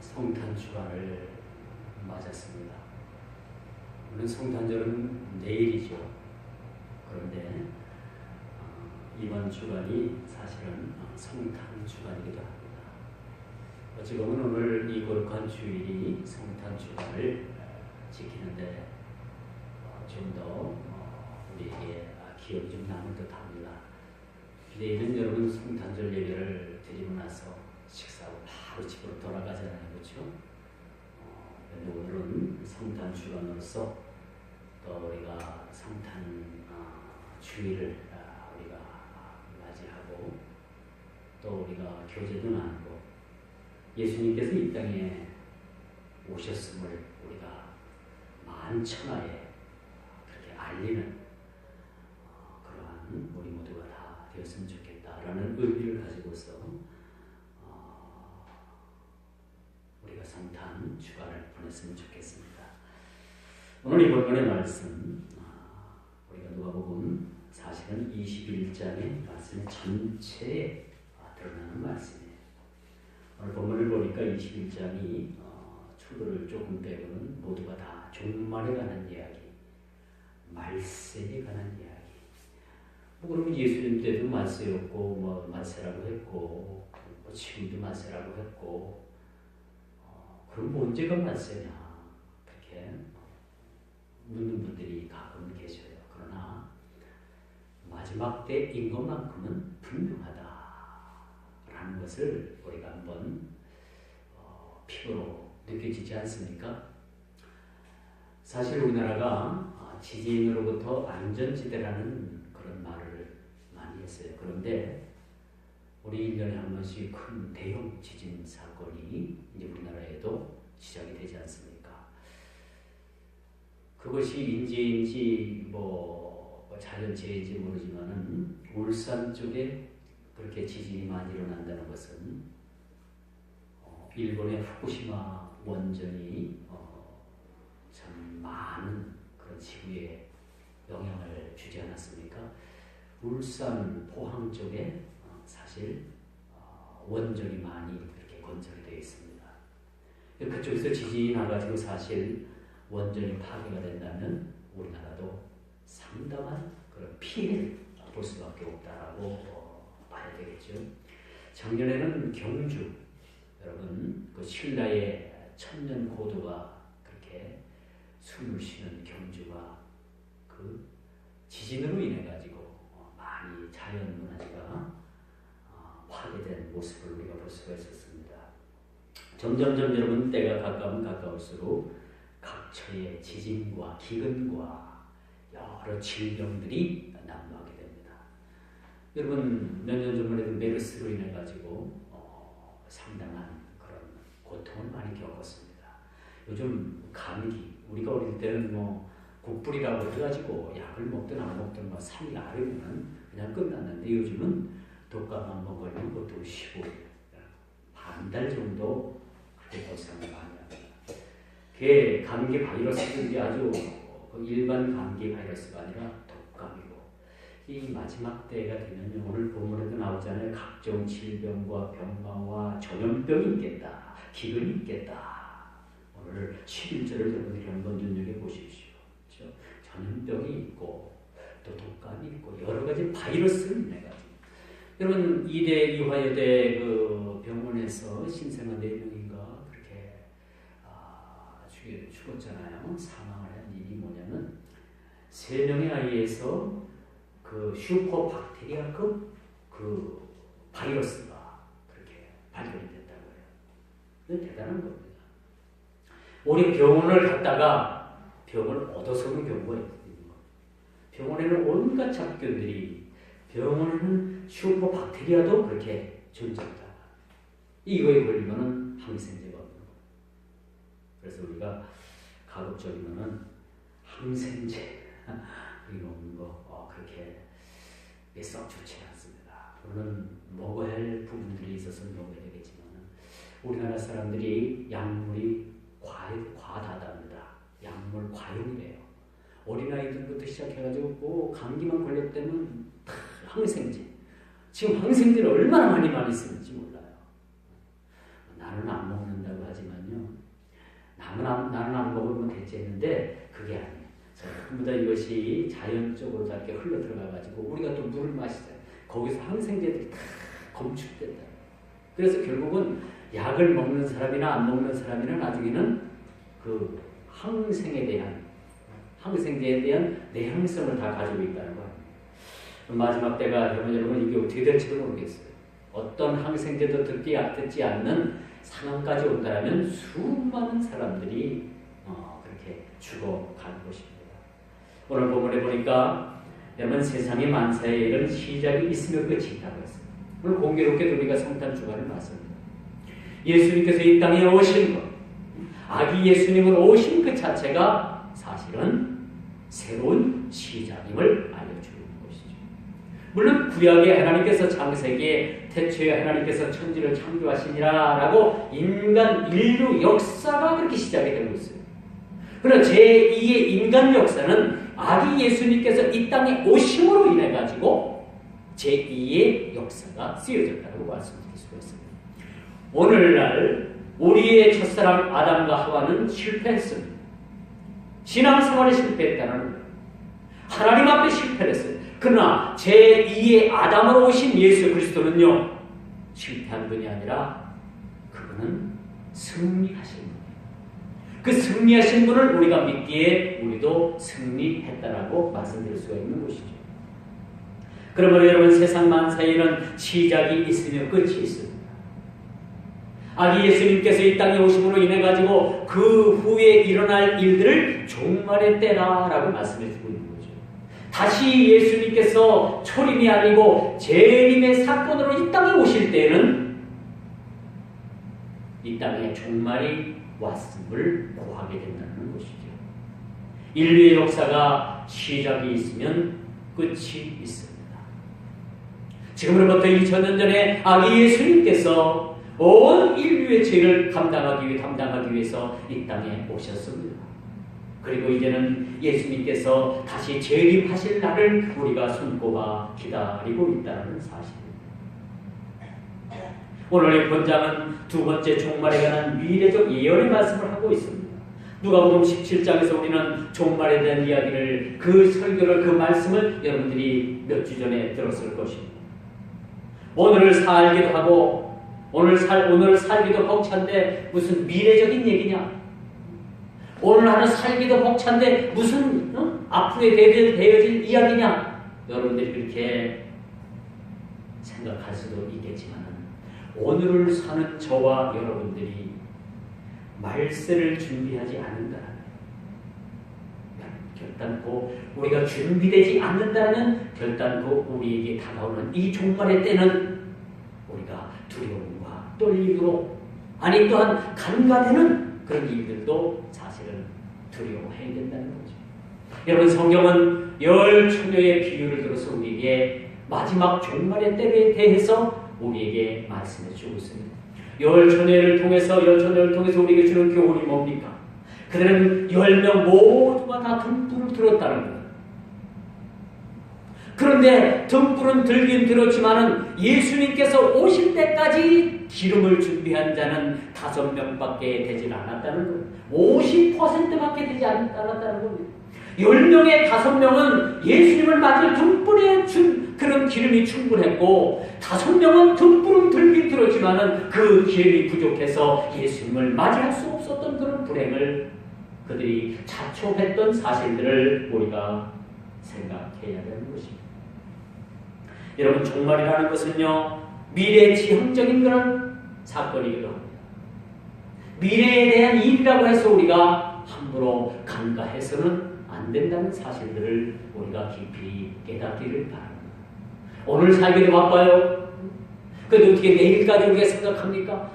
성탄 주간을 맞았습니다. 오늘 성탄절은 내일이죠. 그런데 이번 주간이 사실은 성탄 주간이기도 합니다. 어찌 보면 오늘 이 거룩한 주일이 성탄 주간을 지키는데 좀 더 우리에게 기억이 좀 남을 듯 합니다. 내일은 여러분 성탄절 예배를 드리고 나서 식사하고 바로 집으로 돌아가잖아요. 그렇죠? 오늘은 성탄 주간으로서 또 우리가 성탄 주일을 우리가 맞이하고 또 우리가 교제도 나누고 예수님께서 이 땅에 오셨음을 우리가 만천하에 그렇게 알리는 그러한 우리 모두가 다 되었으면 좋겠다라는 의미를 가지고서 우리가 성탄 주간을 보냈으면 좋겠습니다. 오늘 이 본문의 말씀 우리가 누가복음 사실은 21장의 말씀의 전체에 드러나는 말씀이에요. 오늘 본문을 보니까 21장이 출구를 조금 빼고는 모두가 다 종말에 관한 이야기, 말세에 관한 이야기. 그러면 예수님 때도 말세였고 말세라고 했고 지금도 말세라고 했고 그럼 언제가 말세냐 그렇게 묻는 분들이 가끔 계셔요. 그러나 마지막 때인 것만큼은 분명하다라는 것을 우리가 한번 피부로 느껴지지 않습니까? 사실 우리나라가 지진으로부터 안전지대라는 그런 말을 많이 했어요. 그런데 우리 1년에 한 번씩 큰 대형 지진 사건이 이제 우리나라에도 시작이 되지 않습니까? 그것이 인재인지 자연재해인지 모르지만은 울산 쪽에 그렇게 지진이 많이 일어난다는 것은 일본의 후쿠시마 원전이 참 많은 그런 지구에 영향을 주지 않았습니까? 울산 포항 쪽에 사실 원전이 많이 이렇게 건설이 되어 있습니다. 그쪽에서 지진이 나가지고 사실 원전이 파괴가 된다면 우리나라도 상당한 그런 피해를 볼 수밖에 없다라고 봐야 되겠죠. 작년에는 경주, 여러분 그 신라의 천년 고도가 그렇게 숨을 쉬는 경주가 그 지진으로 인해 가지고 많이 자연 문화재가 파괴된 모습을 우리가 볼 수가 있었습니다. 점점점 여러분 때가 가까우면 가까울수록 각처의 지진과 기근과 여러 질병들이 난무하게 됩니다. 여러분 몇 년 전만 해도 메르스로 인해 가지고 상당한 그런 고통을 많이 겪었습니다. 요즘 감기 우리가 어릴 때는 국불이라고 해가지고 약을 먹든 안 먹든 3일 앓으면 그냥 끝났는데 요즘은 독감 한번 걸리면 그것도 쉬고 반 달 정도 그렇게 고생을 많이 합니다. 그게 감기 바이러스들이 아주 일반 감기 바이러스가 아니라 독감이고 이 마지막 때가 되면 오늘 본문에도 나오잖아요. 각종 질병과 병마와 전염병이 있겠다. 기근이 있겠다. 오늘 11절을 여러분들이 한번 눈여겨보십시오. 그렇죠? 전염병이 있고 또 독감이 있고 여러 가지 바이러스를 인해가지고 여러분 이대 이화여대 그 병원에서 신생아 4명인가 그렇게 죽었잖아요. 사망을 한 일이 뭐냐면 3명의 아이에서 그 슈퍼박테리아급 그 바이러스가 그렇게 발견이 됐다고 해요. 이건 대단한 겁니다. 우리 병원을 갔다가 병을 얻어서는 경우가 있는 거예요. 병원에는 온갖 잡균들이 병원에는 슈퍼박테리아도 그렇게 존재한다. 이거에 걸리면은 항생제가 없는 거예요. 그래서 우리가 가급적이면은 항생제 이런 거 그렇게 썩 좋지 않습니다. 물론 먹어야 할 부분들이 있어서 먹어야 되겠지만 우리나라 사람들이 약물이 과다합니다. 약물 과용이래요. 어린아이들부터 시작해가지고 감기만 걸렸다면 항생제. 지금 항생제를 얼마나 많이 쓰는지 몰라요. 나는 안 먹는다고 하지만 나는 안 먹으면 됐지 했는데 그게 아니에요. 전부 다 이것이 자연적으로 이렇게 흘러 들어가가지고 우리가 또 물을 마시잖아요. 거기서 항생제들이 다 검출된다. 그래서 결국은 약을 먹는 사람이나 안 먹는 사람이나 나중에는 그 항생제에 대한 내향성을 다 가지고 있다는 거예요. 마지막 때가 되면 여러분 이게 어떻게 될지도 모르겠어요. 어떤 항생제도 듣지 않는 상황까지 온다면 수많은 사람들이 그렇게 죽어가는 것입니다. 오늘 본문에 보니까 여러분 세상의 만사에 이런 시작이 있으면 끝이 있다고 했어요. 오늘 공교롭게도 우리가 성탄 주간을 맞습니다. 예수님께서 이 땅에 오신 것, 아기 예수님으로 오신 그 자체가 사실은 새로운 시작임을 알려주는 것이죠. 물론 구약에 하나님께서 창세기에 태초에 하나님께서 천지를 창조하시니라 라고 인류 역사가 그렇게 시작이 되고 있어요. 그러나 제2의 인간 역사는 아기 예수님께서 이 땅에 오심으로 인해 가지고 제2의 역사가 쓰여졌다고 말씀드릴 수가 있습니다. 오늘날 우리의 첫사랑 아담과 하와는 실패했습니다. 신앙생활에 실패했다는 거예요. 하나님 앞에 실패했어요. 그러나 제2의 아담으로 오신 예수 그리스도는요, 실패한 분이 아니라 그분은 승리하신 분이에요. 그 승리하신 분을 우리가 믿기에 우리도 승리했다라고 말씀드릴 수가 있는 것이죠. 그러므로 여러분 세상 만사에는 시작이 있으며 끝이 있습니다. 아기 예수님께서 이 땅에 오심으로 인해 가지고 그 후에 일어날 일들을 종말의 때라라고 말씀해 주고 있는 거죠. 다시 예수님께서 초림이 아니고 재림의 사건으로 이 땅에 오실 때에는 이 땅에 종말이 왔음을 고하게 된다는 것이죠. 인류의 역사가 시작이 있으면 끝이 있습니다. 지금으로부터 2000년 전에 아기 예수님께서 온 인류의 죄를 담당하기 위해서 이 땅에 오셨습니다. 그리고 이제는 예수님께서 다시 재림하실 날을 우리가 손꼽아 기다리고 있다는 사실입니다. 오늘의 본장은 두 번째 종말에 관한 미래적 예언의 말씀을 하고 있습니다. 누가복음 17장에서 우리는 종말에 대한 이야기를, 그 설교를, 그 말씀을 여러분들이 몇 주 전에 들었을 것입니다. 오늘을 살기도 하고 오늘 살기도 벅찬데 무슨 미래적인 얘기냐? 오늘 하루 살기도 벅찬데 무슨 앞으로 되어질 이야기냐? 여러분들이 그렇게 생각할 수도 있겠지만 오늘을 사는 저와 여러분들이 말세를 준비하지 않는다면, 결단코 우리가 준비되지 않는다면 결단코 우리에게 다가오는 이 종말의 때는 우리가 두려움과 떨림으로, 아니 또한 간과되는 그런 일들도 사실은 두려워해야 된다는 거죠. 여러분, 성경은 열 처녀의 비유를 들어서 우리에게 마지막 종말의 때에 대해서 우리에게 말씀해 주고 있습니다. 열 처녀를 통해서 우리에게 주는 교훈이 뭡니까? 그들은 10명 모두가 다 등불을 들었다는 거예요. 그런데 등불은 들긴 들었지만은 예수님께서 오실 때까지 기름을 준비한 자는 5명밖에 되질 않았다는 거예요. 50%밖에 되지 않았다는 겁니다. 10명의 5명은 예수님을 맞을 등불에 준 그런 기름이 충분했고, 5명은 등불은 들긴 들었지만은 그 기름이 부족해서 예수님을 맞이할 수 없었던 그런 불행을 그들이 자초했던 사실들을 우리가 생각해야 되는 것입니다. 여러분, 종말이라는 것은요, 미래지향적인 그런 사건이기도 합니다. 미래에 대한 일이라고 해서 우리가 함부로 간과해서는 안 된다는 사실들을 우리가 깊이 깨닫기를 바랍니다. 오늘 살기도 바빠요. 그래도 어떻게 내일까지 우리가 생각합니까?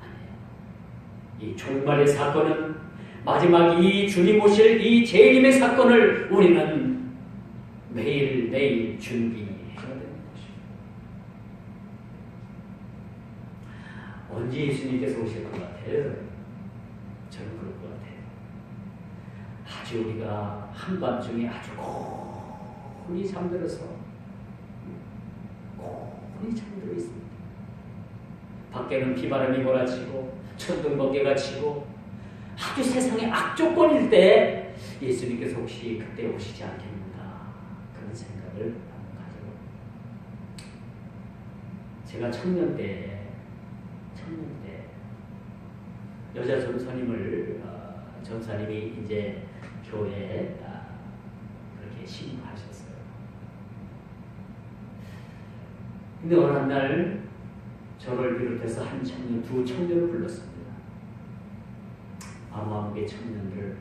아니에요. 이 종말의 사건은, 마지막 이 주님 오실 이 재림의 사건을 우리는 매일매일 준비해야 되는 것입니다. 언제 예수님께서 오실 것 같아요? 저는 그럴 것 같아요. 아주 우리가 한밤중에 아주 고이 잠들어서 고이 잠들어 있습니다. 밖에는 비바람이 몰아치고 천둥번개가 치고 아주 세상의 악조건일 때 예수님께서 혹시 그때 오시지 않겠는가 그런 생각을 한번 가지고 제가 청년 때 여자 전사님이 이제 교회에 그렇게 신고하셨어요. 근데 어느 날 저를 비롯해서 두 청년을 불렀습니다. 암암계 청년들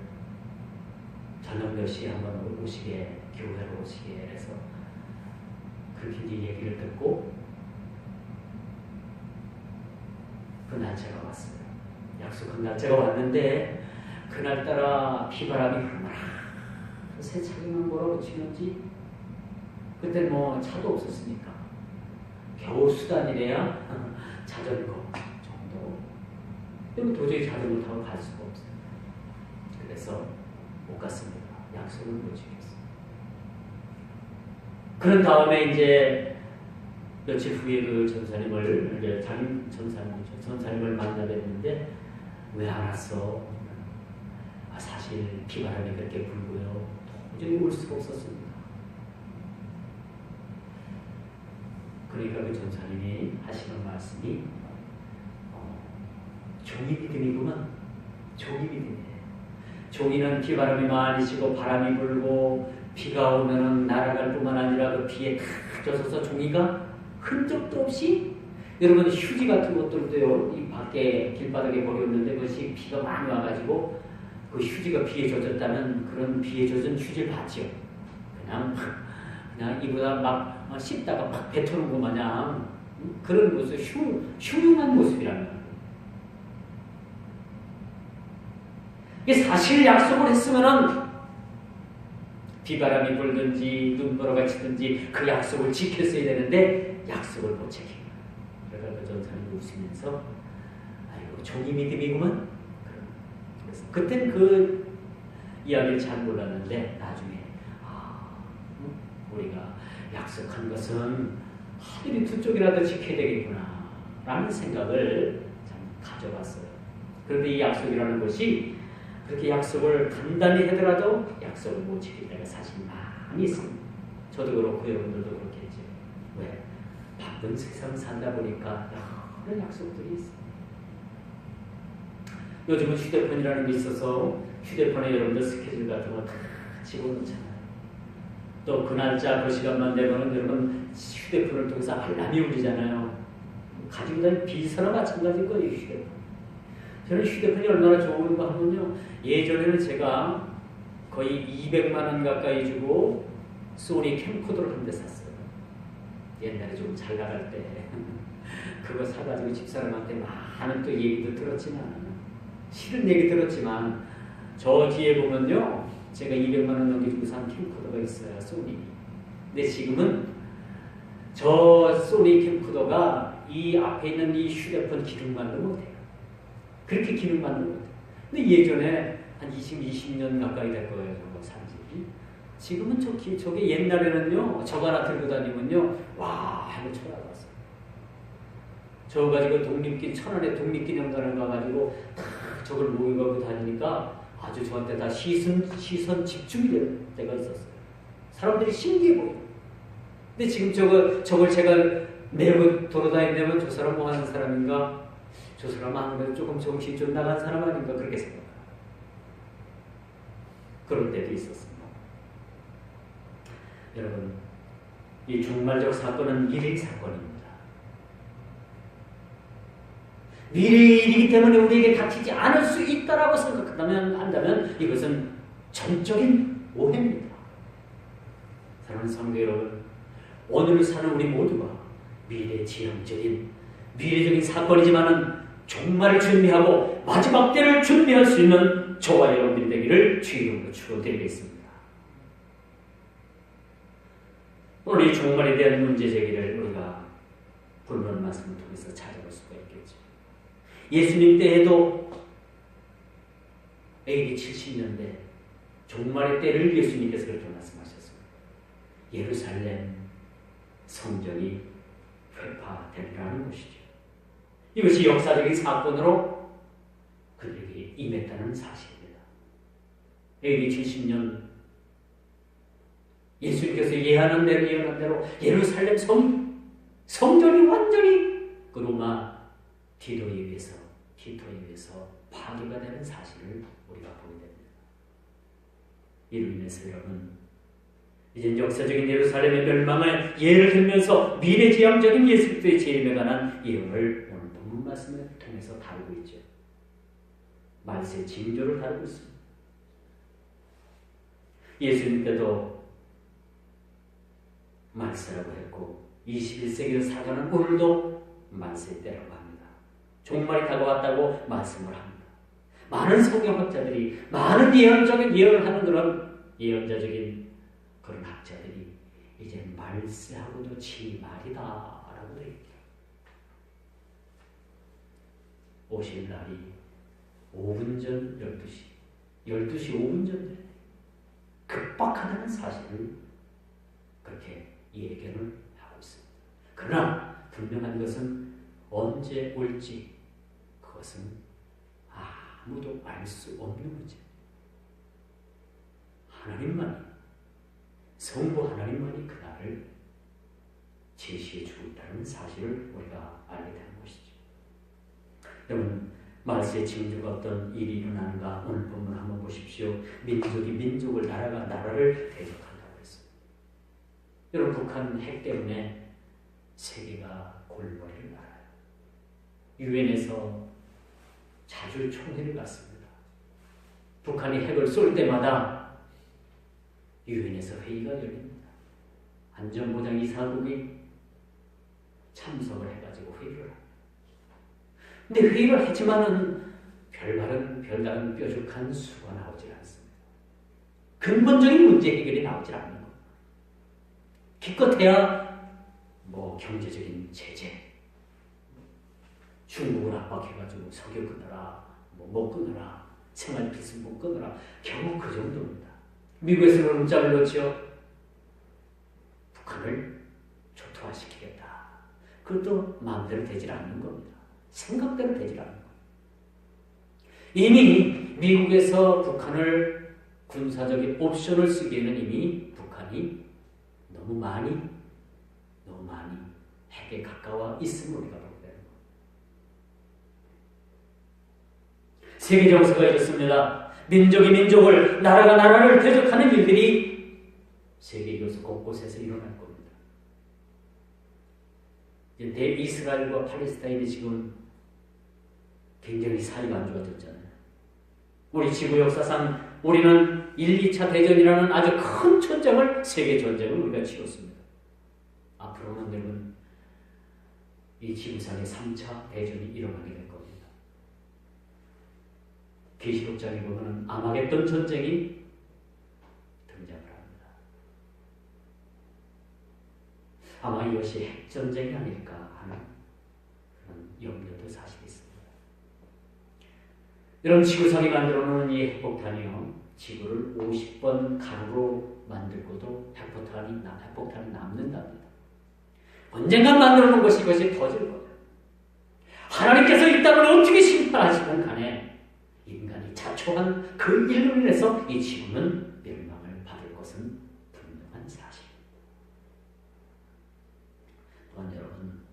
저녁 몇 시에 한번 오시게, 교회로 오시게 해서 그렇게 이제 얘기를 듣고 그 날짜가 왔어요. 약속한 날짜가 왔는데 그날따라 비바람이 얼마나 세차게만 몰아붙이는지 그때 뭐 차도 없었으니까 겨우 수단이래야 자전거 정도. 그리고 도저히 자전거 타고 갈 수가 없어요. 그래서 못 갔습니다. 약속을 못 지켰어요. 그런 다음에 이제 며칠 후에 그 전사님을 이제 담임 전사님을 만나 뵀는데 왜 안 왔어? 사실 비바람이 그렇게 불고요. 도저히 올 수가 없었습니다. 그러니까 그 전사님이 하시는 말씀이 종이 믿음이구만. 종이 믿음이에요. 종이는 비바람이 많이 치고 바람이 불고 비가 오면은 날아갈 뿐만 아니라 그 비에 다 젖어서 종이가 흔적도 없이 여러분 휴지 같은 것들도요. 이 밖에 길바닥에 버렸는데 그것이 비가 많이 와가지고 그 휴지가 비에 젖었다면 그런 비에 젖은 휴지를 봤죠. 그냥 이보다 막 씹다가 막 뱉어놓은 것 마냥 그런 모습, 흉흉한 모습이라는 거예요. 이게 사실 약속을 했으면은 비바람이 불든지 눈보라가 치든지 그 약속을 지켰어야 되는데 약속을 못 지킨 거예요. 그래서 그 전사님이 웃으면서 아이고 종이 믿음이구만. 그래서 그땐 그 이야기를 잘 몰랐는데 나중에 우리가 약속한 것은 하늘이 두 쪽이라도 지켜야 되겠구나 라는 생각을 참 가져봤어요. 그런데 이 약속이라는 것이 그렇게 약속을 간단히 하더라도 약속을 못 지킬 때가 사실 많이 있습니다. 저도 그렇고 여러분들도 그렇겠죠. 왜? 바쁜 세상 살다 보니까 여러 약속들이 있어요. 요즘은 휴대폰이라는 게 있어서 휴대폰에 여러분들 스케줄 같은 거 다 집어넣잖아요. 또 그 날짜 그 시간만 되면 여러분 휴대폰을 통해서 알람이 울리잖아요. 가지고 다니는 비서나 마찬가지일 거예요. 휴대폰. 저는 휴대폰이 얼마나 좋은가 하면요. 예전에는 제가 거의 200만 원 가까이 주고 소니 캠코더를 한 대 샀어요. 옛날에 좀 잘 나갈 때 그거 사가지고 집사람한테 많은 또 얘기도 들었지만 싫은 얘기 들었지만 저 뒤에 보면요. 제가 200만 원 넘겨주고 산 캠코더가 있어요. 소니. 근데 지금은 저 소니 캠코더가 이 앞에 있는 이 휴대폰 기능만도 못해요. 그렇게 기능만도 못해요. 근데 예전에 한 20년 가까이 될 거예요. 저거 산지. 지금은 저게 옛날에는요. 저거 하나 들고 다니면요. 와 하고 쳐다봤어요. 저거 가지고 천안에 독립기념관을 가가지고 다 저걸 모여가고 다니니까 아주 저한테 다 시선 집중이 될 때가 있었어요. 사람들이 신기해 보여요. 근데 지금 저걸 제가 내고 돌아다니면 저 사람 뭐 하는 사람인가? 저 사람 아무래도 조금 정신 좀 나간 사람 아닌가? 그렇게 생각해요. 그럴 때도 있었습니다. 여러분, 이 종말적 사건은 미래의 사건입니다. 미래의 일이기 때문에 우리에게 닥치지 않을 수 있다라고 한다면 이것은 전적인 오해입니다. 사랑하는 성도 여러분, 오늘 사는 우리 모두가 미래지향적인 미래적인 사건이지만은 종말을 준비하고 마지막 때를 준비할 수 있는 저와 여러분들이 되기를 주의 이름으로 축원드리겠습니다. 오늘 이 종말에 대한 문제 제기를 우리가 본문 말씀을 통해서 찾아볼 수가 있겠죠. 예수님 때에도 AD 70년대 종말의 때를 예수님께서 그렇게 말씀하셨습니다. 예루살렘 성전이 회파되리라는 것이죠. 이것이 역사적인 사건으로 그들에게 임했다는 사실입니다. AD 70년 예수님께서 예언한 대로 예루살렘 성전이 완전히 그 로마 티토에 의해서 파괴가 되는 사실을 우리가 보게 됩니다. 이로 인해서 여러분, 이제 역사적인 예루살렘의 멸망을 예를 들면서 미래지향적인 예수 그리스도의 재림에 관한 예언을 오늘 본문 말씀을 통해서 다루고 있죠. 말세 징조를 다루고 있습니다. 예수님 때도 말세라고 했고 21세기를 살아가는 오늘도 말세 때라고 합니다. 종말이 다가왔다고 말씀을 합니다. 많은 성경학자들이 많은 예언을 하는 그런 예언자적인 그런 학자들이 이제 말세하고도 지말이다 라고 얘기해요. 오실 날이 5분 전 12시 5분 전 급박하다는 사실을 그렇게 예견을 하고 있습니다. 그러나 분명한 것은 언제 올지 그것은 아무도 알 수 없는 거죠. 성부 하나님만이 그날을 제시해 주고 있다는 사실을 우리가 알게 되는 것이죠. 여러분, 말세의 징조가 어떤 일이 일어나는가 오늘 본문 한번 보십시오. 민족이 민족을, 나라가 나라를 대적한다고 했습니다. 여러분, 북한 핵 때문에 세계가 골머리를 앓아요. 유엔에서 자주 총회를 갖습니다. 북한이 핵을 쏠 때마다 유엔에서 회의가 열립니다. 안전보장이사국이 참석을 해가지고 회의를 합니다. 근데 회의를 했지만은 별다른 뾰족한 수가 나오질 않습니다. 근본적인 문제 해결이 나오질 않는 겁니다. 기껏해야 경제적인 제재, 중국을 압박해가지고 석유 끊어라, 못 끊어라, 생활필수 못 끊어라, 겨우 그 정도입니다. 미국에서는 문자를 넣죠. 북한을 초토화시키겠다. 그것도 마음대로 되질 않는 겁니다. 생각대로 되질 않는 겁니다. 이미 미국에서 북한을 군사적인 옵션을 쓰기에는 이미 북한이 너무 많이 핵에 가까워 있음을 우리가 보게 되는 겁니다. 세계 정세가 이렇습니다. 민족이 민족을, 나라가 나라를 대적하는 일들이 세계 교수 곳곳에서 일어날 겁니다. 이스라엘과 팔레스타인이 지금 굉장히 사이가 안 좋아졌잖아요. 우리 지구 역사상 우리는 1, 2차 대전이라는 아주 큰 전쟁을, 세계 전쟁을 우리가 치렀습니다. 앞으로는 여러분 이 지구상의 3차 대전이 일어나게 될 겁니다. 계시록장에 보면 아마겟돈 전쟁이 등장을 합니다. 아마 이것이 핵전쟁이 아닐까 하는 그런 염려도 사실 있습니다. 여러분, 지구상이 만들어놓은 이 핵폭탄이요, 지구를 50번 가루로 만들고도 핵폭탄이 남는답니다. 언젠가 만들어놓은 것이 이것이 터질 거예요. 하나님께서 이 땅을 어떻게 심판하시든 간에 인간이 자초한 그 일로 인해서 이 지구는 멸망을 받을 것은 분명한 사실입니다. 또한 여러분,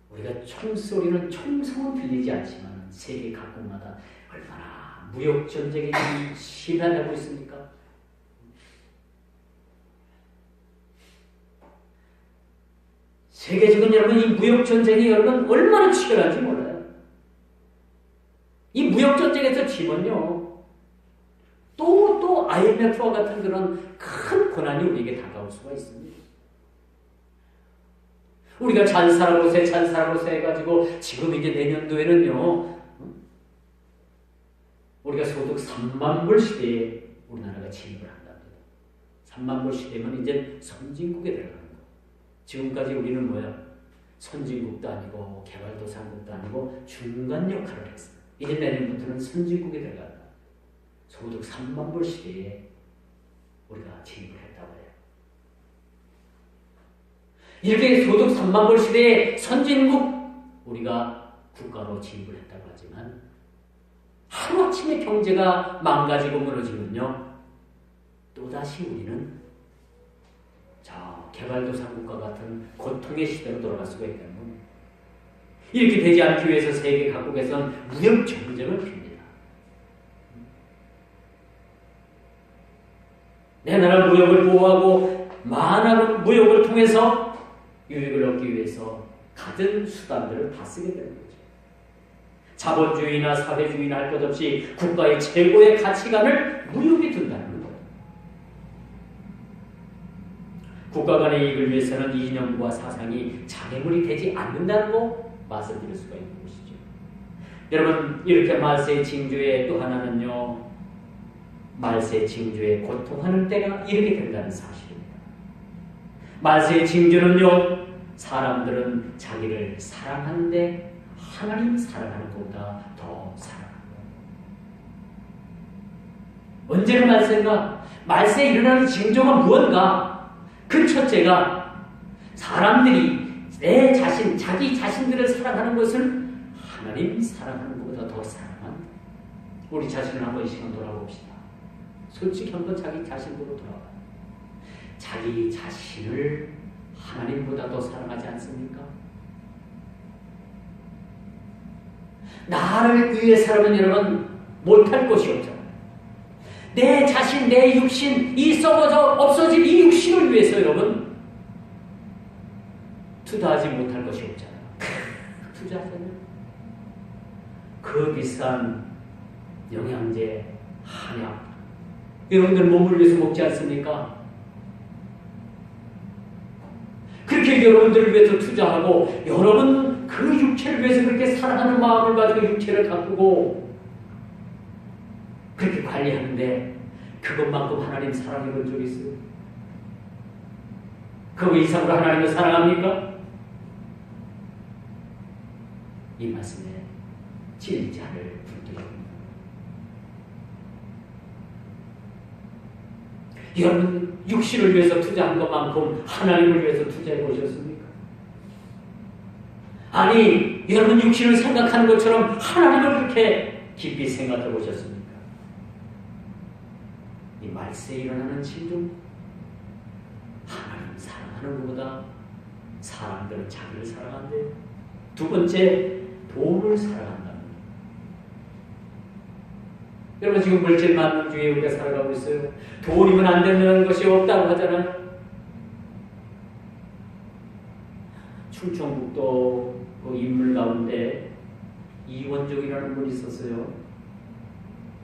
우리가 총소리는 총성은 들리지 않지만 세계 각국마다 얼마나 무역전쟁이 심화되고 있습니까? 세계적인 여러분, 이 무역전쟁이 여러분 얼마나 치열한지 몰라요. 이 무역전쟁에서 지면요, 또 IMF와 같은 그런 큰 고난이 우리에게 다가올 수가 있습니다. 우리가 잔사라고서 해가지고 지금 이제 내년도에는요, 우리가 소득 3만 불 시대에 우리나라가 진입을 한답니다. 3만 불 시대면 이제 선진국에 들어가는 거예요. 지금까지 우리는 뭐야? 선진국도 아니고 개발도상국도 아니고 중간 역할을 했어요. 이제 내년부터는 선진국에 들어간다. 소득 3만 불 시대에 우리가 진입을 했다고 해요. 이렇게 소득 3만 불 시대에 선진국 우리가 국가로 진입을 했다고 하지만 하루아침에 경제가 망가지고 무너지면요, 또다시 우리는 개발도상국과 같은 고통의 시대로 돌아갈 수가 있다는 겁니다. 이렇게 되지 않기 위해서 세계 각국에서는 무역 전쟁을 핍니다. 내 나라 무역을 보호하고 많은 무역을 통해서 유익을 얻기 위해서 갖은 수단들을 다 쓰게 되는 거죠. 자본주의나 사회주의나 할 것 없이 국가의 최고의 가치관을 무역에 둔다는 거예요. 국가 간의 이익을 위해서는 이념과 사상이 장애물이 되지 않는다는 거 말씀드릴 수가 있는 것이죠. 여러분, 이렇게 말세의 징조의 또 하나는요, 말세의 징조에 고통하는 때가 이렇게 된다는 사실입니다. 말세의 징조는요, 사람들은 자기를 사랑하는데 하나님 사랑하는 것보다 더 사랑합니다. 언제가 말세인가? 말세에 일어나는 징조가 무언가? 그 첫째가 사람들이 내 자신, 자기 자신들을 사랑하는 것을 하나님 사랑하는 것보다 더 사랑한다. 우리 자신을 한번 이 시간 돌아봅시다. 솔직히 한번 자기 자신으로 돌아봐요. 자기 자신을 하나님보다 더 사랑하지 않습니까? 나를 위해 살면 여러분 못할 것이 없잖아요. 내 자신, 내 육신, 이 썩어져 없어진 이 육신을 위해서 여러분 투자하지 못할 것이 없잖아요. 투자하잖아요. 그 비싼 영양제, 한약, 여러분들 몸을 위해서 먹지 않습니까? 그렇게 여러분들을 위해서 투자하고 여러분 그 육체를 위해서 그렇게 사랑하는 마음을 가지고 육체를 가꾸고 그렇게 관리하는데 그것만큼 하나님 사랑해 본 적 있어요? 그 이상으로 하나님을 사랑합니까? 이 말씀에 진짜를 붙들어옵니다. 여러분 육신을 위해서 투자한 것만큼 하나님을 위해서 투자해 보셨습니까? 아니 여러분 육신을 생각하는 것처럼 하나님을 그렇게 깊이 생각해 보셨습니까? 이 말세에 일어나는 진중 하나님 사랑하는 것보다 사람들은 자기를 사랑한대. 두 번째 돈을 사랑한다는 거예요. 여러분 지금 물질 만능주의에 우리가 살아가고 있어요. 돈이면 안 되는 것이 없다고 하잖아요. 충청북도 그 인물 가운데 이원종이라는 분이 있었어요.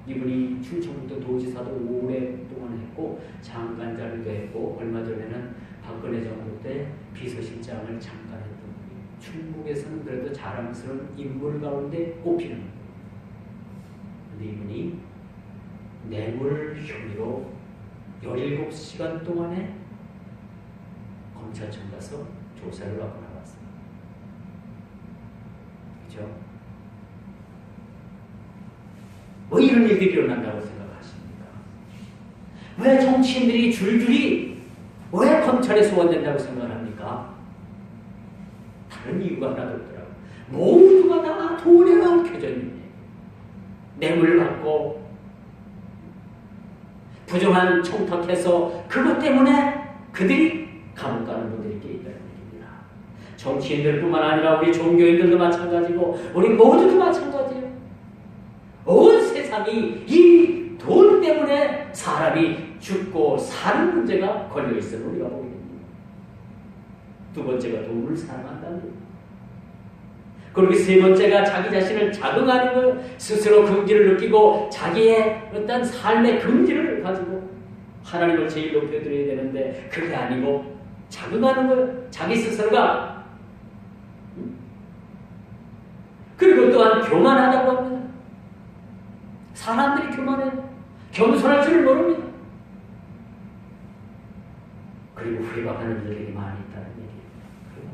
이분이 충청북도 도지사도 오랫동안 했고 장관 자리도 했고 얼마 전에는 박근혜 정부 때 비서실장을 잠깐 했던 분이 충북에서는 그래도 자랑스러운 인물 가운데 꼽히는 거예요. 그런데 이분이 뇌물 혐의로 17시간 동안에 검찰청 가서 조사를 받고 나왔어요. 그렇죠? 왜 이런 일들이 일어난다고 생각하십니까? 왜 정치인들이 줄줄이 왜 검찰에 소환된다고 생각합니까? 다른 이유가 하나도 없더라고요. 모두가 다 돈에 얽혀져 있는 뇌물 받고 부정한 청탁해서 그것 때문에 그들이 감옥 가는 분들이 있다는 얘기입니다. 정치인들뿐만 아니라 우리 종교인들도 마찬가지고 우리 모두도 마찬가지예요. 온 세상이 이 돈 때문에 사람이 죽고 사는 문제가 걸려있음을 우리가 보게 됩니다. 두 번째가 돈을 사랑한다는 거예요. 그리고 세 번째가 자기 자신을 자긍하는 거예요. 스스로 긍지를 느끼고 자기의 어떤 삶의 긍지를 가지고 하나님을 제일 높여드려야 되는데 그게 아니고 자긍하는 거예요. 자기 스스로가. 그리고 또한 교만하다고 합니다. 사람들이 교만해요. 겸손할 줄을 모릅니다. 그리고 회박하는 자들이 많이 있다는 얘기예요.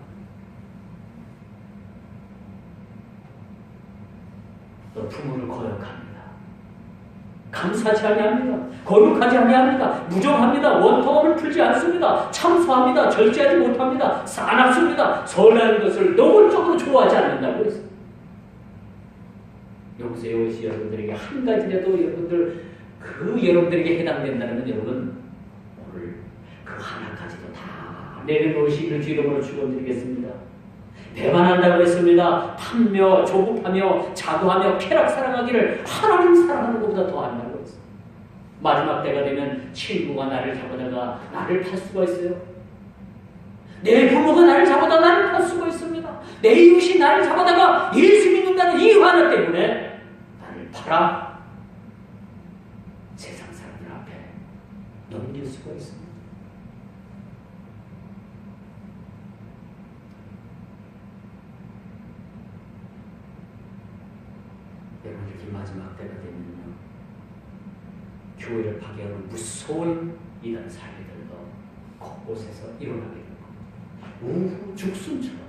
또 부모를 거역합니다. 감사치 아니합니다. 거룩하지 아니합니다. 무정합니다. 원통함을 풀지 않습니다. 참소합니다. 절제하지 못합니다. 사납습니다. 선한 것을 노골적으로 좋아하지 않는다고 했습니다. 용서해 오시 여러분들에게 한 가지라도 여러분들에게 해당된다면 여러분 오늘 그 하나까지도 다 내려놓으시기를 주 이름으로 축원드리겠습니다. 배반한다고 했습니다. 탐며 조급하며 자고하며 쾌락 사랑하기를 하나님 사랑하는 것보다 더 한다고 했어요. 마지막 때가 되면 친구가 나를 잡아다가 나를 팔 수가 있어요. 내 부모가 나를 잡아다가 나를 팔 수가 있습니다. 내 이웃이 나를 잡아다가 예수 믿는다는 이 하나 때문에 나를 팔아 세상 사람들 앞에 넘길 수가 있습니다. 여러분 이렇게 마지막 때가 되면요 교회를 파괴하는 무서운 이런 사례들도 곳곳에서 일어나게 됩니다. 우후 죽순처럼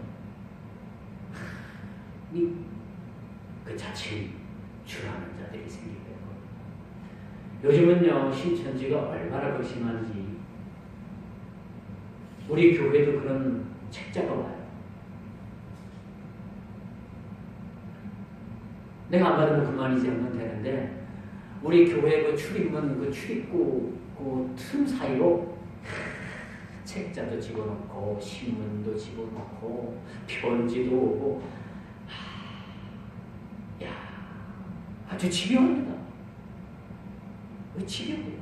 그 자칭 주라는 자들이 생기고요. 요즘은요 신천지가 얼마나 극심한지 우리 교회도 그런 책자가 와요. 내가 안 받으면 그만이지 하면 되는데 우리 교회 그 출입문 그 출입구 그 틈 사이로 책자도 집어넣고 신문도 집어넣고 편지도 오고 야 아주 집요합니다. 집요해요.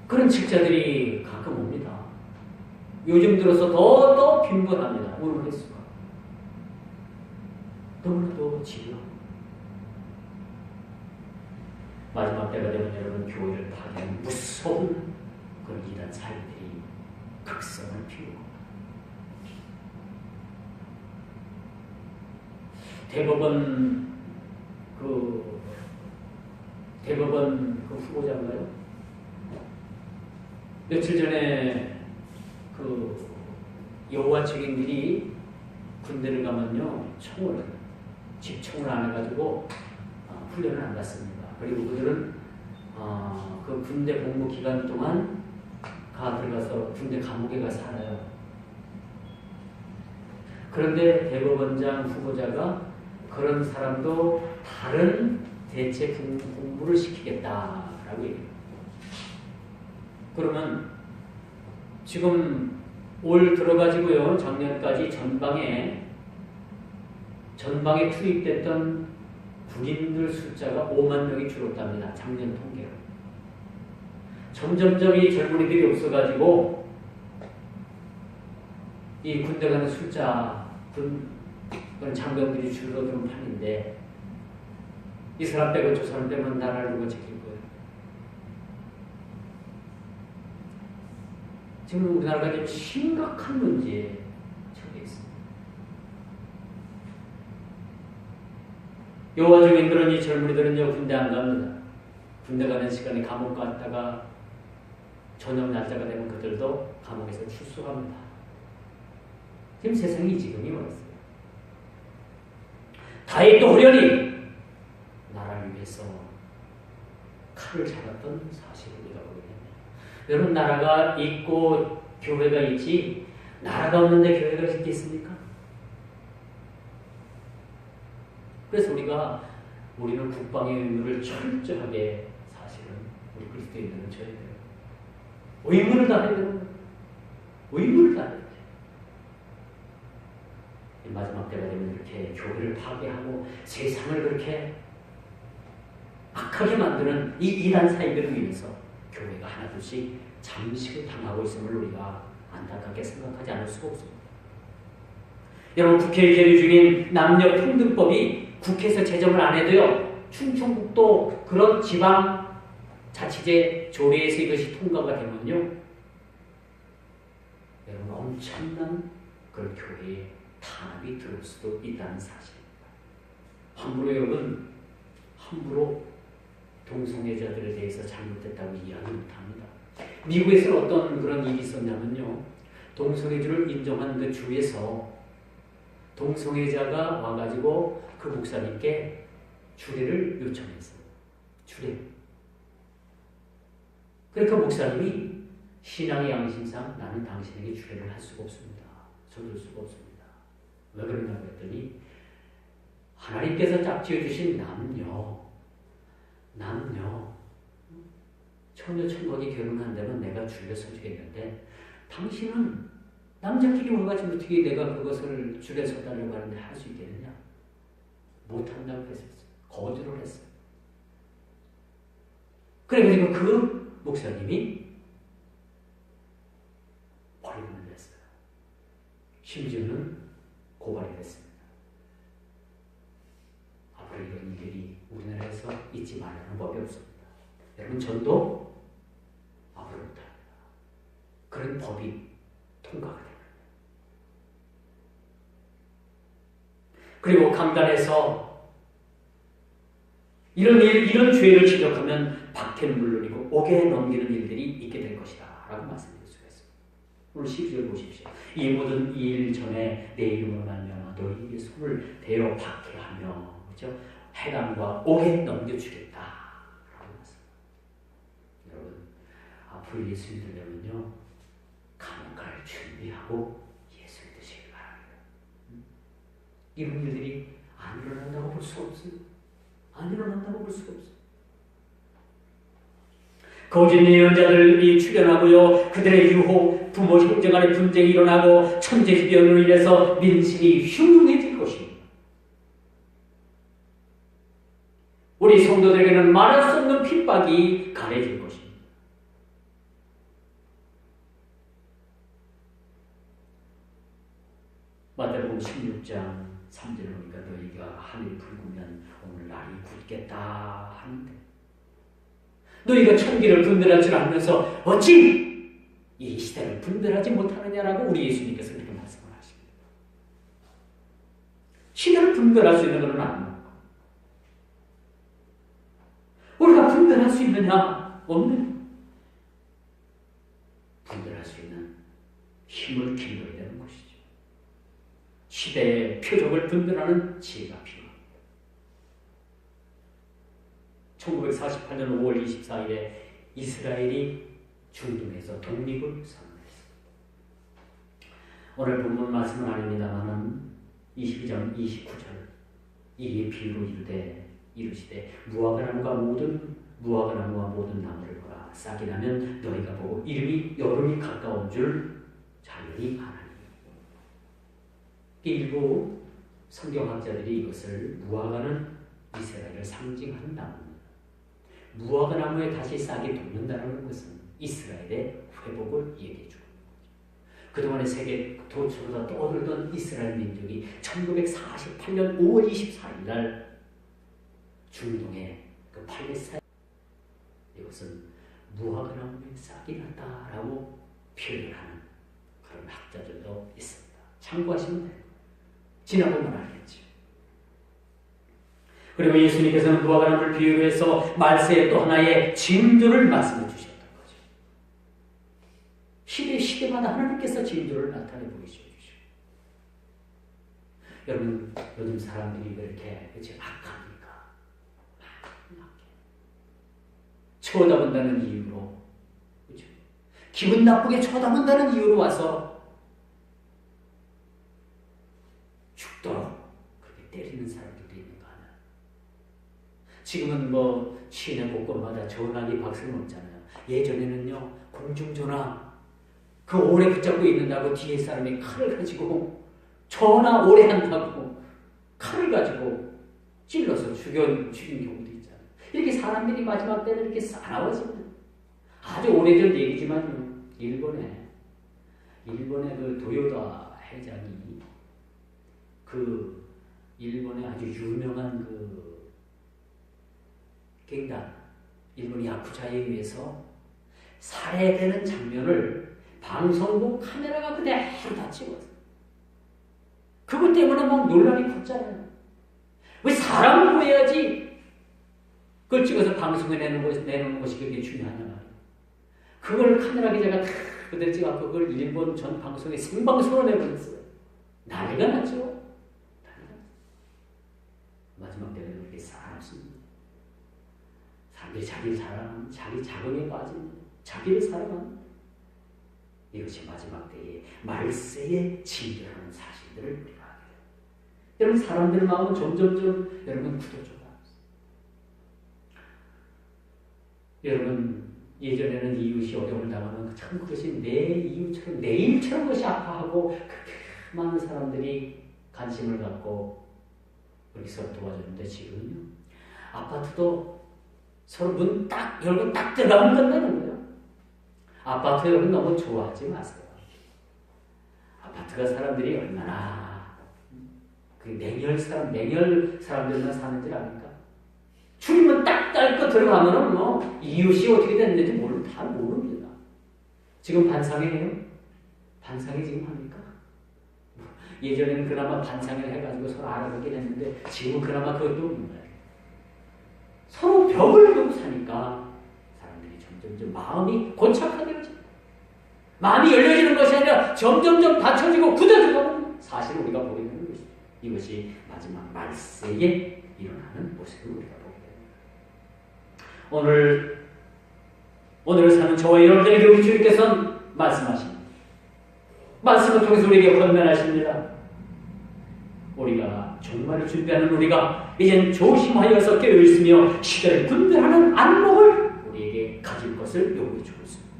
그런 책자들이 가끔 옵니다. 요즘 들어서 더 빈번합니다. 오늘 횟수가 너무나도 집요합니다. 마지막 때가 되면 여러분 교회를 파괴하는 무서운 그런 이단 사이들이 극성을 피우고 대법원 그 후보자인가요? 며칠 전에 그 여호와 증인들이 군대를 가면요 집총을 안 해가지고 훈련을 안 받습니다. 그리고 그들은 그 군대 복무 기간 동안 들어가서 군대 감옥에 가서 살아요. 그런데 대법원장 후보자가 그런 사람도 다른 대체 공부를 시키겠다라고 얘기해요. 그러면 지금 올 들어가지고요 작년까지 전방에 투입됐던 군인들 숫자가 5만 명이 줄었답니다. 작년 통계로. 점점점 이 젊은이들이 없어가지고 이 군대 가는 숫자 그런 장병들이 줄어드는 판인데 이 사람 빼고 저 사람 빼면 나라를 누가 지킬 거예요? 지금 우리나라가 지금 심각한 문제에 처해 있습니다. 여호와 증인들은 이 젊은이들은요 군대 안 갑니다. 군대 가는 시간에 감옥 갔다가 저녁 날짜가 되면 그들도 감옥에서 출소합니다. 지금 세상이 지금이 왔어요. 다윗도 호련히 나라를 위해서 칼을 잡았던 사실을 우리가 보게 됩니다. 여러분 나라가 있고 교회가 있지 나라가 없는데 교회가 있겠습니까? 그래서 우리는 국방의 의무를 철저하게 사실은 우리 그리스도인들은 져야 돼요. 의무를 다해야 돼요. 의무를 다해야 돼요. 마지막 때가 되면 이렇게 교회를 파괴하고 세상을 그렇게 악하게 만드는 이 이단 사이들을 위해서 교회가 하나둘씩 잠식을 당하고 있음을 우리가 안타깝게 생각하지 않을 수가 없습니다. 여러분 국회에 계류 중인 남녀평등법이 국회에서 제정을 안 해도요 충청북도 그런 지방 자치제 조례에서 이것이 통과가 되면요 여러분 엄청난 그런 교회에 탄압이 들어올 수도 있다는 사실입니다. 함부로 동성애자들에 대해서 잘못됐다고 이야기 못합니다. 미국에서는 어떤 그런 일이 있었냐면요 동성애주를 인정한 그 주에서 동성애자가 와가지고 그 목사님께 주례를 요청했어요. 주례. 그러니까 목사님이 신앙의 양심상 나는 당신에게 주례를 할 수가 없습니다. 저들 수가 없습니다. 왜 그러냐고 했더니 하나님께서 짝지어 주신 남녀 처녀 천국이 결혼한다면 내가 줄여 서주겠는데 당신은 남자끼리 와가지고 어떻게 내가 그것을 줄여 서달라고 하는데 할 수 있겠느냐? 못한다고 했었어요. 거절을 했어요. 그래가지고 그 목사님이 버리고 냈어요. 심지어는 고발이 됐습니다. 앞으로 이런 일이 우리나라에서 있지 말라는 법이 없습니다. 여러분 전도 앞으로 못합니다. 그런 법이 통과가 됩니다. 그리고 강단에서 이런 죄를 지적하면 박해는 물론이고 옥에 넘기는 일들이 있게 될 것이다 라고 말씀드릴 수가 있습니다. 오늘 12절 보십시오. 이 모든 일 전에 내 이름으로 말미암아 너희에게 손을 대어 박해하며 그렇죠? 해당과 옥에 넘겨주겠다 라고 말씀합니다. 여러분 앞으로 예수 믿으려면요 감옥 갈 준비하고 예수 믿으시기 바랍니다. 이런 일들이 안 일어난다고 볼 수가 없습니다. 안 일어난다고 볼 수가 없어요. 거짓 예언자들이 출현하고요. 그들의 유혹, 부모 형제 간의 분쟁이 일어나고 천재지변으로 인해서 민심이 흉흉해질 것입니다. 우리 성도들에게는 말할 수 없는 핍박이 가해질 것입니다. 마태복음 16장 3절을 보니까 너희가 하늘이 붉으면 오늘 날이 굳겠다 하는데 너희가 천기를 분별할 줄 알면서 어찌 이 시대를 분별하지 못하느냐라고 우리 예수님께서 그렇게 말씀을 하십니다. 시대를 분별할 수 있는 것은 아닙니다. 우리가 분별할 수 있느냐? 없는 분별할 수 있는 힘을 길러야 되는 것이죠. 시대의 표적을 분별하는 지혜가 필요합니다. 1948년 5월 24일에 이스라엘이 중동에서 독립을 선언했습니다. 오늘 본문 말씀은 아닙니다만 22장 29절 이 비유로 이르시되 무화과나무와 모든 나무를 보라 싹이 나면 너희가 보고 여름이 가까운 줄 자연히 아나니. 일부 성경학자들이 이것을 무화과는 이스라엘을 상징하는 나무입니다. 무화과 나무에 다시 싹이 돋는다는 것은 이스라엘의 회복을 얘기해 주고 그동안의 세계 도처보다 떠들던 이스라엘 민족이 1948년 5월 24일 날 중동의 그 팔레스타인 이것은 무화과 나무에 싹이 났다라고 표현하는 그런 학자들도 있습니다. 참고하시면 돼요. 지나보면 알겠죠. 그리고 예수님께서는 무화과 나무를 비유로 해서 말세의 또 하나의 징조를 말씀해 주셨던 거죠. 시대마다 하나님께서 징조를 나타내 보이셔 주시고. 여러분 요즘 사람들이 왜 이렇게 악합니까? 쳐다본다는 이유로 그렇죠? 기분 나쁘게 쳐다본다는 이유로 와서 죽도록 그렇게 때리는 사람들도 있는 거 아니야. 지금은 뭐 시내 곳곳마다 전화기 박스는 없잖아요. 예전에는요 공중전화 그 오래 붙잡고 있는다고 뒤에 사람이 칼을 가지고 전화 오래 한다고 칼을 가지고 찔러서 죽인 경우도 있잖아요. 이렇게 사람들이 마지막 때는 이렇게 사나워집니다. 아주 오래전 얘기지만요. 일본의 그 도요다 회장이 그 일본의 아주 유명한 그 갱단 일본 야쿠자에 의해서 살해되는 장면을 방송국 카메라가 그대로 다 찍었어요. 그것 때문에 막 논란이 컸잖아요. 왜 사람을 구해야지 그걸 찍어서 방송에 내놓는 것이 그게 중요하냐 말이에요. 그걸 카메라 기자가 다 그대로 찍어서 그걸 일본 전 방송에 생방송으로 내버렸어요. 난리가 났죠. 마지막 때는 그렇게 살았습니다. 사람들이 자기를 사랑하는 자기 자긍에 빠집니다. 자기를 사랑합니다. 이것이 마지막 때에 말세에 진결하는 사실들을 우리가 알게 됩니다. 여러분, 사람들 마음은 점점점 여러분 굳어져가고 있어요. 여러분, 예전에는 이웃이 어려움을 당하면 참 그것이 내 이웃처럼 내 일처럼 그것이 아파하고 그렇게 많은 사람들이 관심을 갖고 우리 서로 도와줬는데 지금은요, 아파트도 서로 문 딱 열고 딱 들어가면 끝나는 거예요. 아파트 여러분 너무 좋아하지 마세요. 아파트가 사람들이 얼마나 그 냉혈 사람들만 사는지 아닙니까? 출입문 딱 닫고 들어가면은 뭐 이웃이 어떻게 됐는지 다 모릅니다. 지금 반상회해요? 반상회 지금 합니까? 예전에는 그나마 반상회를 해가지고 서로 알아보긴 했는데 지금은 그나마 그것도 없는 거예요. 서로 벽을 두고 사니까 사람들이 점점점 마음이 고착화되어져. 마음이 열려지는 것이 아니라 점점점 닫혀지고 굳어지고 사실 우리가 보게 되는 것이죠. 이것이 마지막 말세에 일어나는 모습을 우리가 보게 됩니다. 오늘을 사는 저와 여러분들에게 우리 주님께서는 말씀하십니다. 말씀을 통해서 우리에게 권면하십니다. 우리가 종말을 준비하는 우리가 이젠 조심하여서 깨어있으며 시대를 분별하는 안목을 우리에게 가질 것을 요구해 주고 있습니다.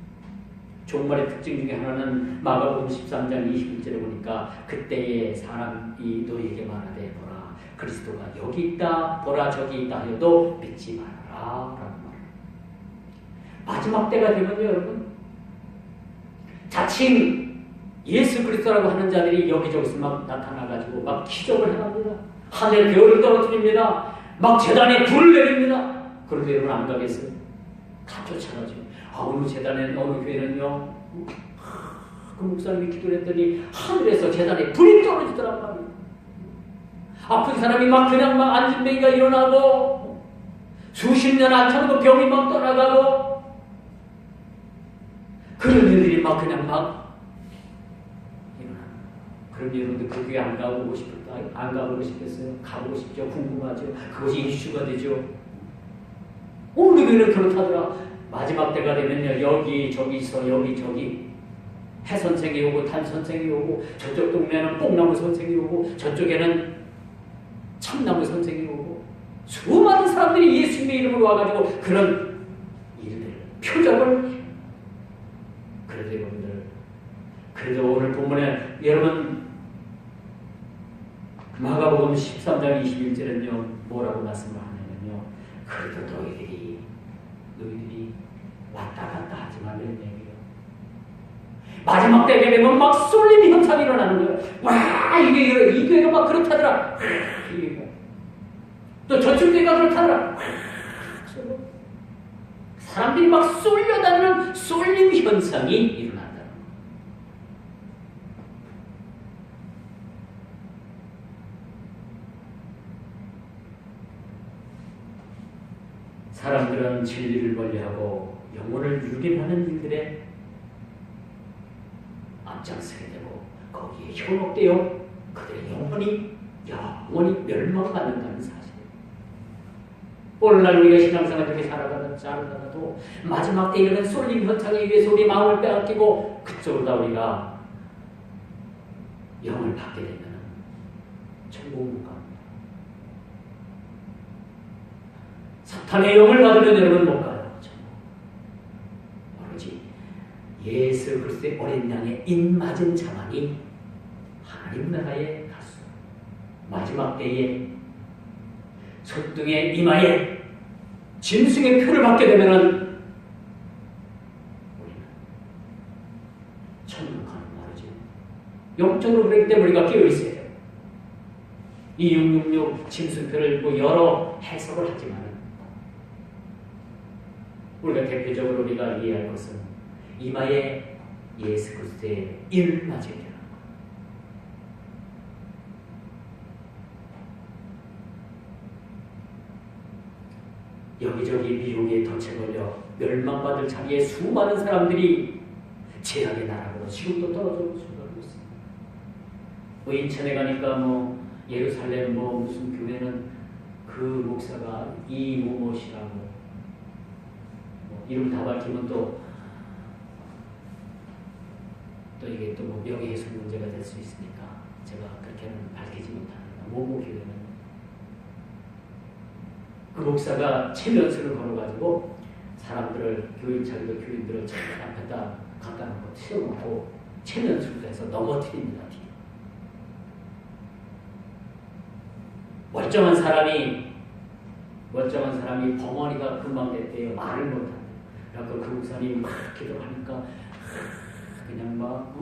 종말의 특징 중에 하나는 마가복음 13장 21절에 보니까 그때의 사람이 너희에게 말하되 보라 그리스도가 여기 있다 보라 저기 있다 하여도 믿지 말아라 라는 말입니다. 마지막 때가 되면요 여러분, 자칭 예수 그리스도라고 하는 자들이 여기저기서 막 나타나가지고 막 기적을 해갑니다. 하늘 별을 떨어뜨립니다. 막 재단에 불을 내립니다. 그런데 여러분 안 가겠어요? 다 쫓아가죠. 어느 재단에 어느 교회는요, 그 목사님이 기도를 했더니 하늘에서 재단에 불이 떨어지더란 말이에요. 아픈 사람이 막 그냥 막 안진뱅이가 일어나고 수십 년 앓다가 병이 막 떠나가고 그런 일들이 막 그냥 막 그럼 여러분들 그 교회 안 가보고 싶겠어요? 가보고 싶죠? 궁금하죠? 그것이 이슈가 되죠? 우리 교회는 그렇다더라. 마지막 때가 되면요, 여기 저기 있어, 여기 저기 해 선생이 오고 탄 선생이 오고 저쪽 동네는 뽕나무 선생이 오고 저쪽에는 참나무 선생이 오고 수많은 사람들이 예수님의 이름으로 와가지고 그런 일들 표적을 해요. 그래도 여러분들, 그래도 오늘 본문에 여러분 마가복음 13장 21절은요 뭐라고 말씀을 하냐면요, 그래도 너희들이 왔다 갔다 하지 말라는 얘기예요. 마지막 때가 되면 막 쏠림 현상이 일어나는 거예요. 와 이 교회가 막 그렇다더라. 또 저쪽 교회가 그렇다더라. 사람들이 막 쏠려다니는 쏠림 현상이 일어난다. 사람들은 진리를 멀리하고 영혼을 유린하는 일들에 앞장서게 되고 거기에 현혹되어 그들의 영혼이 멸망받는다는 사실. 오늘날 우리가 신앙생활 이렇게 살아가도 마지막 때 이런 쏠림 현상에 의해서 우리 마음을 빼앗기고 그쪽으로 다 우리가 영을 받게 되면 천국을 못 갑니다. 사탄의 영을 받으면 여러분 못 가요. 오로지 예수 그리스도의 어린 양의 입맞은 자만이 하나님 나라에 갔어. 마지막 때에 손등의 이마에 짐승의 표를 받게 되면은 우리는 천국 가는 말이죠. 영적으로 그렇기 때문에 우리가 깨어 있어야 돼요. 이 666 짐승표를 뭐 여러 해석을 하지만 우리가 대표적으로 우리가 이해할 것은 이마에 예수 그리스도의 이를 맞게 되는 것. 여기저기 미혹에 덫에 걸려 멸망받을 자리에 수많은 사람들이 제약의 나라로 지금도 떨어져 가고 있습니다. 뭐 인천에 가니까 뭐 예루살렘 뭐 무슨 교회는 그 목사가 이모모시라고 이름 다 밝히면 또 또 이게 또 뭐 명예훼손 문제가 될 수 있으니까 제가 그렇게는 밝히지 못합니다. 뭐뭐 교회는 그 목사가 체면수를 걸어가지고 사람들을 자기도 교인들을 앞에다 갖다 놓고 세워놓고 체면수를 해서 넘어뜨립니다. 멀쩡한 사람이 벙어리가 금방 됐대요. 말을 못한대. 그래서 그 목사님이 막 기도하니까 그냥 막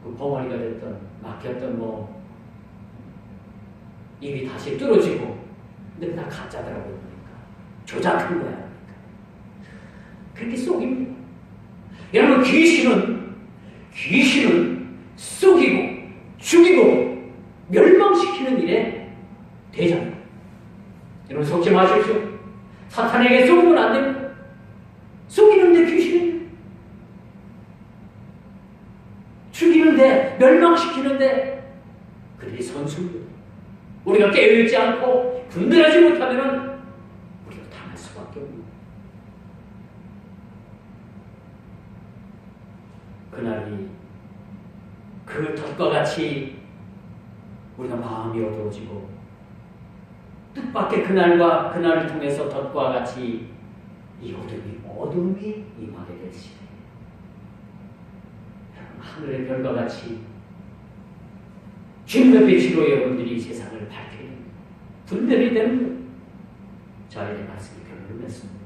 그 벙어리가 됐던 막혔던 뭐 입이 다시 뚫어지고 근데 다 가짜더라고요. 그러니까 조작한 거야. 그러니까. 그렇게 속입니다. 여러분 귀신은 속이고 죽이고 멸망시키는 일에 대장입니다. 여러분 속지 마십시오. 사탄에게 속으면 안 됩니다. 속이는데 귀신은 죽이는데 멸망시키는데 그들이 선수입니다. 우리가 깨어있지 않고 분별하지 못하면 우리가 당할 수밖에 없습니다. 그날이 그 덫과 같이 우리가 마음이 어두워지고 뜻밖의 그날과 그날을 통해서 덫과 같이 이 어둠이 임하게 될 시대. 하늘의 별과 같이 주님의 빛으로 여러분들이 세상을 밝히게 됩니다. 분별이 되는 자연의 말씀이 결론을 맺습니다.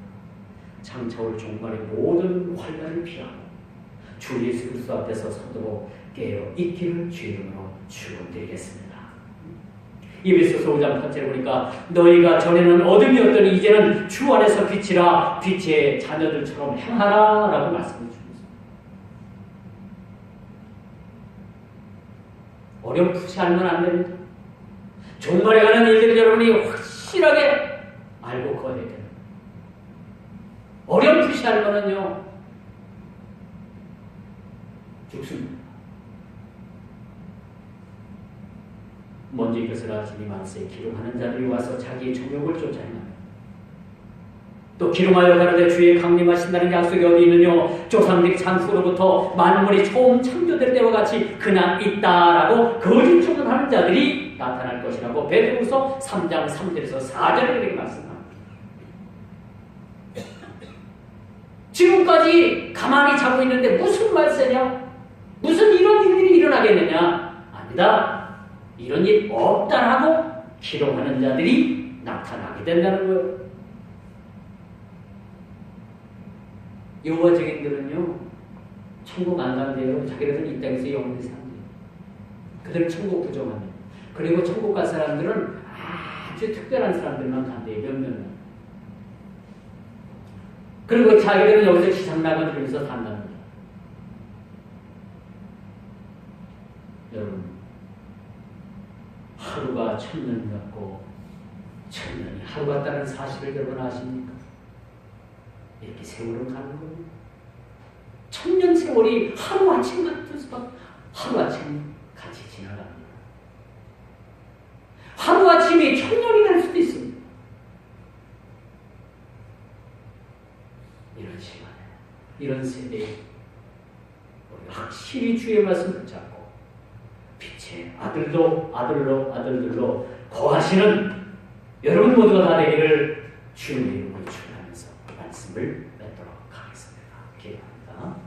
장차올 종말의 모든 환난을 피하고 주 예수 그리스도 앞에서 서도록 깨어 있기를 주의 이름으로 축원드리겠습니다. 에베소서 5장 8절에 보니까 너희가 전에는 어둠이었더니 이제는 주 안에서 빛이라 빛의 자녀들처럼 행하라 라고 말씀해 주셨습니다. 어렴풋이 알면 안 됩니다. 종말에 관한 일들을 여러분이 확실하게 알고 거둬야 됩니다. 어렴풋이 알면은요 죽습니다. 먼저 이것을 아시니 만세에 기름하는 자들이 와서 자기의 정욕을 쫓아 행합니다. 또 기름하여 가는데 주의 강림하신다는 약속이 어디 있느냐? 조상들이 창수로부터 만물이 처음 창조될 때와 같이 그냥 있다라고 거짓 증언하는 자들이 나타날 것이라고 베드로후서 3장 3절에서 4절에 이렇게 말씀합니다. 지금까지 가만히 자고 있는데 무슨 말세냐? 무슨 이런 일들이 일어나겠느냐? 아니다. 이런 일 없다라고 기록하는 자들이 나타나게 된다는 거예요. 여호와 증인들은요 천국 안 간대요. 자기들은 이 땅에서 영원히 산대요. 그들은 천국 부정합니다. 그리고 천국 갈 사람들은 아주 특별한 사람들만 간대요. 몇몇만. 그리고 자기들은 여기서 지상낙을 들으면서 산답니다. 여러분 하루가 천년 같고 천년이 하루 같다는 사실을 여러분 아십니까? 이렇게 세월은 가는 거예요. 천년 세월이 하루아침 같은 수밖에 하루아침 같이 지나갑니다. 하루아침이 천년이 될 수도 있습니다. 이런 시간에 이런 세대에 우리가 확실히 주의 말씀을 붙잡고 빛의 아들들로 거하시는 여러분 모두가 다 되기를 주님의 이름으로 축원하면서 말씀을 맺도록 하겠습니다. 기도합니다.